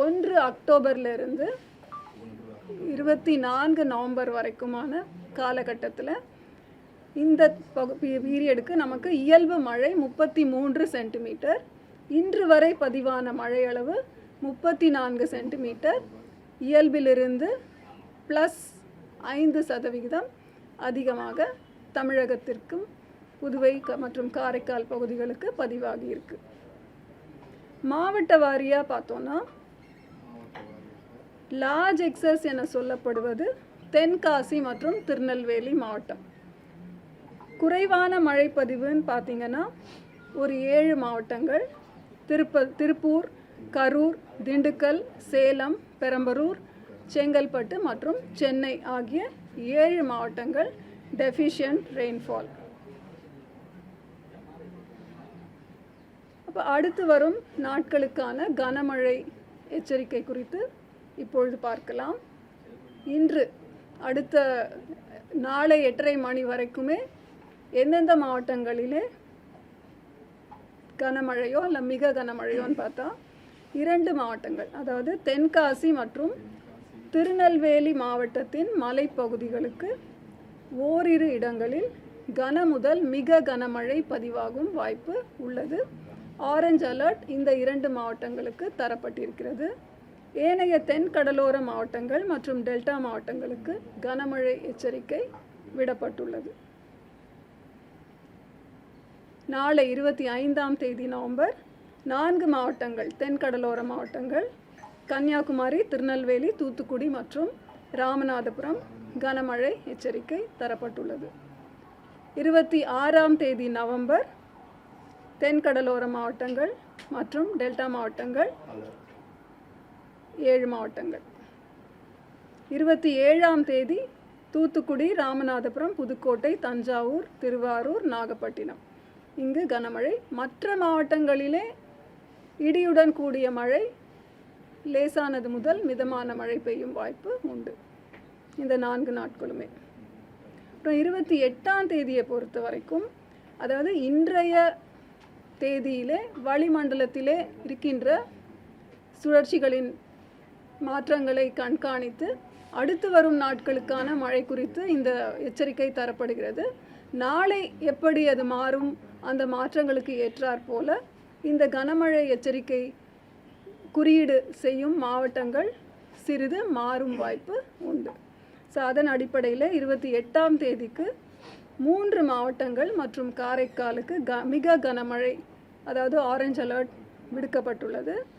1 அக்டோபர்லேருந்து 24 November வரைக்குமான காலகட்டத்தில் இந்த பீரியடுக்கு நமக்கு இயல்பு மழை 33 சென்டிமீட்டர், இன்று வரை பதிவான மழையளவு 34 சென்டிமீட்டர், இயல்பிலிருந்து +5% அதிகமாக தமிழகத்திற்கும் புதுவை மற்றும் காரைக்கால் பகுதிகளுக்கு பதிவாகியிருக்கு. மாவட்ட வாரியாக பார்த்தோன்னா லார்ஜ் எக்ஸஸ் என சொல்லப்படுவது தென்காசி மற்றும் திருநெல்வேலி மாவட்டம். குறைவான மழைப்பதிவுன்னு பார்த்திங்கன்னா ஒரு 7 மாவட்டங்கள், திருப்பூர், கரூர், திண்டுக்கல், சேலம், பெரம்பலூர், செங்கல்பட்டு மற்றும் சென்னை ஆகிய 7 மாவட்டங்கள் டெஃபிஷியன்ட் ரெயின்ஃபால். அப்போ அடுத்து வரும் நாட்களுக்கான கனமழை எச்சரிக்கை குறித்து இப்பொழுது பார்க்கலாம். இன்று அடுத்த நாளை 8:30 மணி வரைக்குமே எந்தெந்த மாவட்டங்களிலே கனமழையோ இல்லை மிக கனமழையோன்னு பார்த்தா 2 மாவட்டங்கள், அதாவது தென்காசி மற்றும் திருநெல்வேலி மாவட்டத்தின் மலைப்பகுதிகளுக்கு ஓரிரு இடங்களில் கன முதல் மிக கனமழை பதிவாகும் வாய்ப்பு உள்ளது. ஆரஞ்ச் அலர்ட் இந்த 2 மாவட்டங்களுக்கு தரப்பட்டிருக்கிறது. ஏனைய தென் கடலோர மாவட்டங்கள் மற்றும் டெல்டா மாவட்டங்களுக்கு கனமழை எச்சரிக்கை விடப்பட்டுள்ளது. நாளை 25ஆம் தேதி நவம்பர் 4 மாவட்டங்கள், தென் கடலோர மாவட்டங்கள் கன்னியாகுமரி, திருநெல்வேலி, தூத்துக்குடி மற்றும் ராமநாதபுரம் கனமழை எச்சரிக்கை தரப்பட்டுள்ளது. 26ஆம் தேதி நவம்பர் தென்கடலோர மாவட்டங்கள் மற்றும் டெல்டா மாவட்டங்கள் 7 மாவட்டங்கள். 27ஆம் தேதி தூத்துக்குடி, ராமநாதபுரம், புதுக்கோட்டை, தஞ்சாவூர், திருவாரூர், நாகப்பட்டினம் இங்கு கனமழை. மற்ற மாவட்டங்களிலே இடியுடன் கூடிய மழை, லேசானது முதல் மிதமான மழை பெய்யும் வாய்ப்பு உண்டு இந்த 4 நாட்களுமே. அப்புறம் 28ஆம் தேதியை பொறுத்த வரைக்கும், அதாவது இன்றைய தேதியிலே வளிமண்டலத்திலே இருக்கின்ற சுழற்சிகளின் மாற்றங்களை கண்காணித்து அடுத்து வரும் நாட்களுக்கான மழை குறித்து இந்த எச்சரிக்கை தரப்படுகிறது. நாளை எப்படி அது மாறும், அந்த மாற்றங்களுக்கு ஏற்றாற் போல இந்த கனமழை எச்சரிக்கை குறியீடு செய்யும் மாவட்டங்கள் சிறிது மாறும் வாய்ப்பு உண்டு. ஸோ அதன் அடிப்படையில் 28ஆம் தேதிக்கு 3 மாவட்டங்கள் மற்றும் காரைக்காலுக்கு மிக கனமழை, அதாவது ஆரஞ்ச் அலர்ட் விடுக்கப்பட்டுள்ளது.